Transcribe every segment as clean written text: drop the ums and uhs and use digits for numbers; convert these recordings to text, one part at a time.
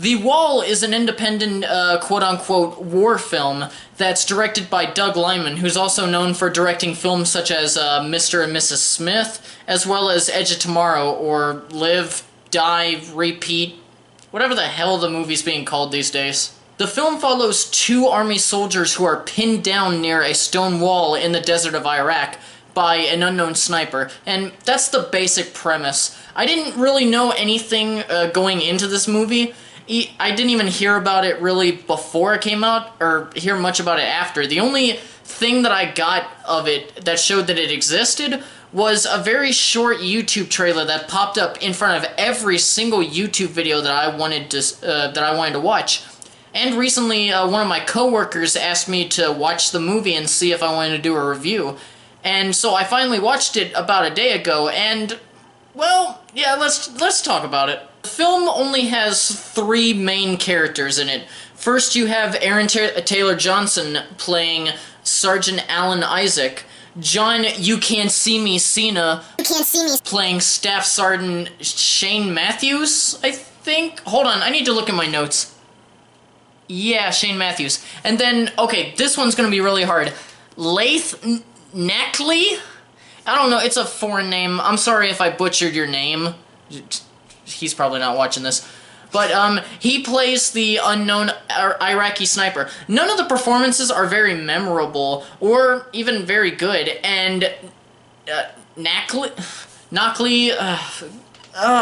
The Wall is an independent, quote-unquote, war film that's directed by Doug Liman, who's also known for directing films such as Mr. and Mrs. Smith, as well as Edge of Tomorrow, or Live, Die, Repeat, whatever the hell the movie's being called these days. The film follows two army soldiers who are pinned down near a stone wall in the desert of Iraq by an unknown sniper, and that's the basic premise. I didn't really know anything going into this movie. I didn't even hear about it really before it came out, or hear much about it after. The only thing that I got of it that showed that it existed was a very short YouTube trailer that popped up in front of every single YouTube video that I wanted to watch. And recently, one of my coworkers asked me to watch the movie and see if I wanted to do a review. And so I finally watched it about a day ago, and, well, yeah, let's talk about it. The film only has three main characters in it. First, you have Aaron Taylor Johnson playing Sergeant Alan Isaac, John You Can't See Me Cena playing Staff Sergeant Shane Matthews, I think? Hold on, I need to look at my notes. Yeah, Shane Matthews. And then, okay, this one's gonna be really hard. Laith Nackley? I don't know, it's a foreign name. I'm sorry if I butchered your name. He's probably not watching this. But, he plays the unknown Iraqi sniper. None of the performances are very memorable, or even very good, and, Nackley,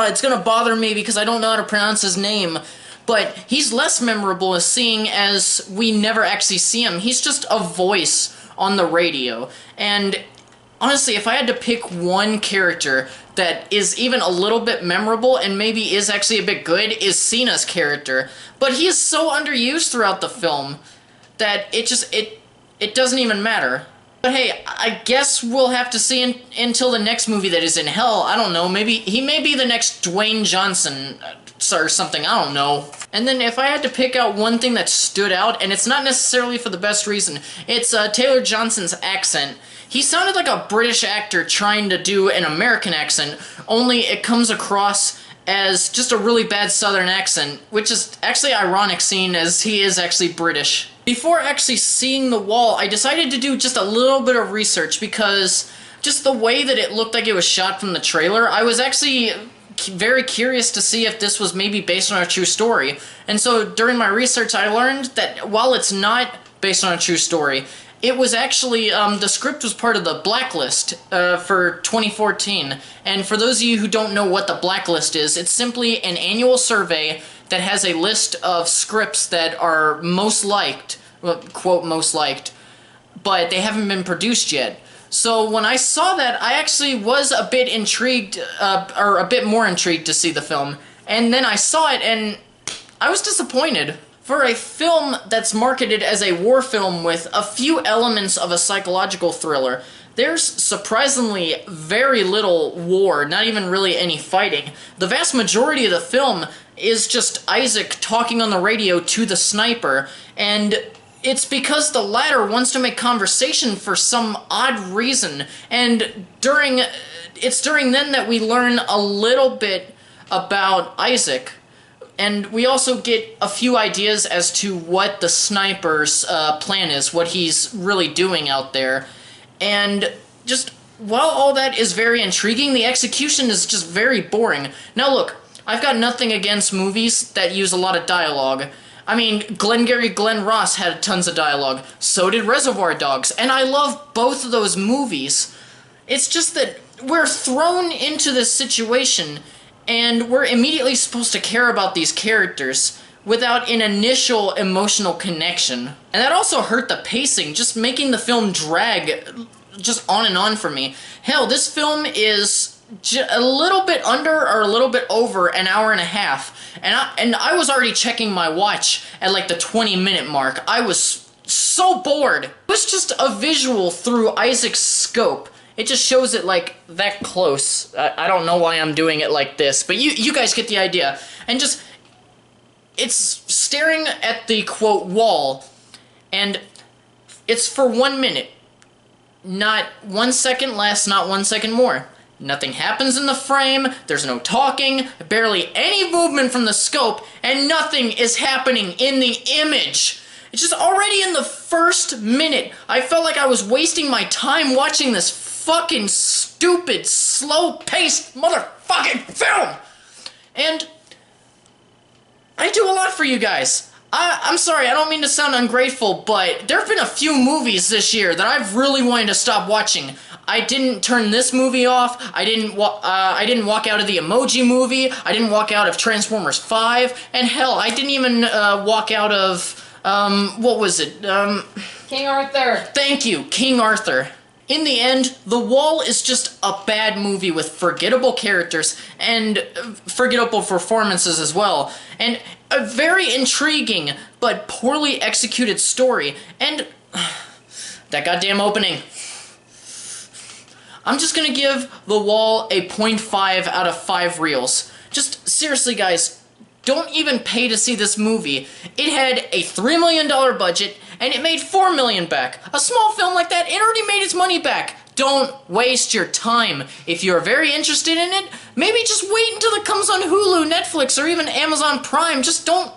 it's gonna bother me because I don't know how to pronounce his name, but he's less memorable seeing as we never actually see him. He's just a voice on the radio, and honestly, if I had to pick one character that is even a little bit memorable and maybe is actually a bit good, is Cena's character. But he is so underused throughout the film that it doesn't even matter. But hey, I guess we'll have to see until the next movie that is in hell. I don't know, maybe he may be the next Dwayne Johnson or something, I don't know. And then if I had to pick out one thing that stood out, and it's not necessarily for the best reason, it's Taylor Johnson's accent. He sounded like a British actor trying to do an American accent, only it comes across as just a really bad Southern accent, which is actually ironic seeing as he is actually British. Before actually seeing The Wall, I decided to do just a little bit of research because just the way that it looked like it was shot from the trailer, I was actually very curious to see if this was maybe based on a true story. And so during my research, I learned that while it's not based on a true story, it was actually, the script was part of the Blacklist for 2014. And for those of you who don't know what the Blacklist is, it's simply an annual survey that has a list of scripts that are most liked, well, quote, most liked, but they haven't been produced yet. So when I saw that, I actually was a bit intrigued, or a bit more intrigued to see the film. And then I saw it, and I was disappointed. For a film that's marketed as a war film with a few elements of a psychological thriller, there's surprisingly very little war, not even really any fighting. The vast majority of the film is just Isaac talking on the radio to the sniper, and it's because the latter wants to make conversation for some odd reason, and it's during then that we learn a little bit about Isaac. And we also get a few ideas as to what the sniper's plan is, what he's really doing out there. And just, while all that is very intriguing, the execution is just very boring. Now look, I've got nothing against movies that use a lot of dialogue. I mean, Glengarry Glen Ross had tons of dialogue. So did Reservoir Dogs. And I love both of those movies. It's just that we're thrown into this situation and we're immediately supposed to care about these characters without an initial emotional connection. And that also hurt the pacing, just making the film drag just on and on for me. Hell, this film is a little bit under or a little bit over an hour and a half. And I was already checking my watch at like the 20-minute mark. I was so bored. It was just a visual through Isaac's scope. It just shows it, like, that close. I don't know why I'm doing it like this, but you guys get the idea. And just, it's staring at the, quote, wall, and it's for 1 minute. Not 1 second less, not 1 second more. Nothing happens in the frame, there's no talking, barely any movement from the scope, and nothing is happening in the image. It's just already in the first minute, I felt like I was wasting my time watching this fucking stupid, slow-paced motherfucking film! And I do a lot for you guys. I'm sorry, I don't mean to sound ungrateful, but there have been a few movies this year that I've really wanted to stop watching. I didn't turn this movie off. I didn't walk out of the Emoji Movie. I didn't walk out of Transformers 5. And hell, I didn't even walk out of, what was it? King Arthur. Thank you, King Arthur. In the end, The Wall is just a bad movie with forgettable characters and forgettable performances as well, and a very intriguing but poorly executed story, and that goddamn opening. I'm just gonna give The Wall a 0.5 out of 5 reels. Just, seriously guys, don't even pay to see this movie. It had a $3 million budget, and it made $4 million back. A small film like that, it already made its money back. Don't waste your time. If you're very interested in it, maybe just wait until it comes on Hulu, Netflix, or even Amazon Prime. Just don't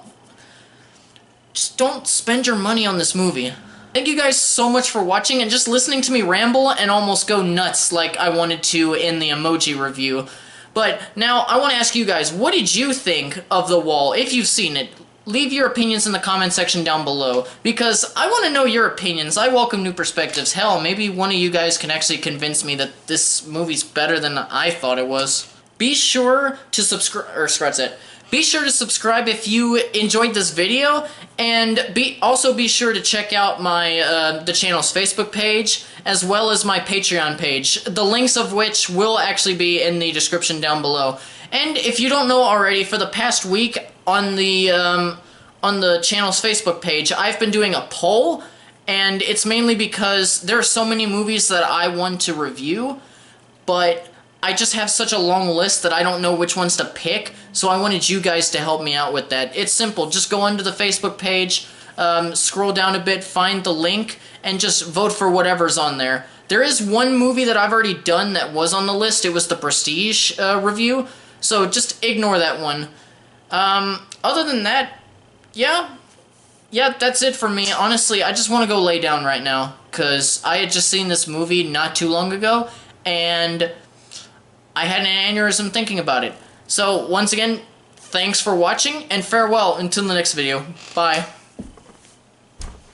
spend your money on this movie. Thank you guys so much for watching and just listening to me ramble and almost go nuts like I wanted to in the Emoji review. But now, I want to ask you guys, what did you think of The Wall, if you've seen it? Leave your opinions in the comment section down below, because I want to know your opinions. I welcome new perspectives. Hell, maybe one of you guys can actually convince me that this movie's better than I thought it was. Be sure to subscribe, Be sure to subscribe if you enjoyed this video, and also be sure to check out my the channel's Facebook page, as well as my Patreon page, the links of which will actually be in the description down below. And if you don't know already, for the past week on the channel's Facebook page, I've been doing a poll, and it's mainly because there are so many movies that I want to review, but I just have such a long list that I don't know which ones to pick, so I wanted you guys to help me out with that. It's simple. Just go onto the Facebook page, scroll down a bit, find the link, and just vote for whatever's on there. There is one movie that I've already done that was on the list. It was the Prestige review, so just ignore that one. Other than that, yeah, that's it for me. Honestly, I just want to go lay down right now, because I had just seen this movie not too long ago, and I had an aneurysm thinking about it. So, once again, thanks for watching, and farewell until the next video. Bye.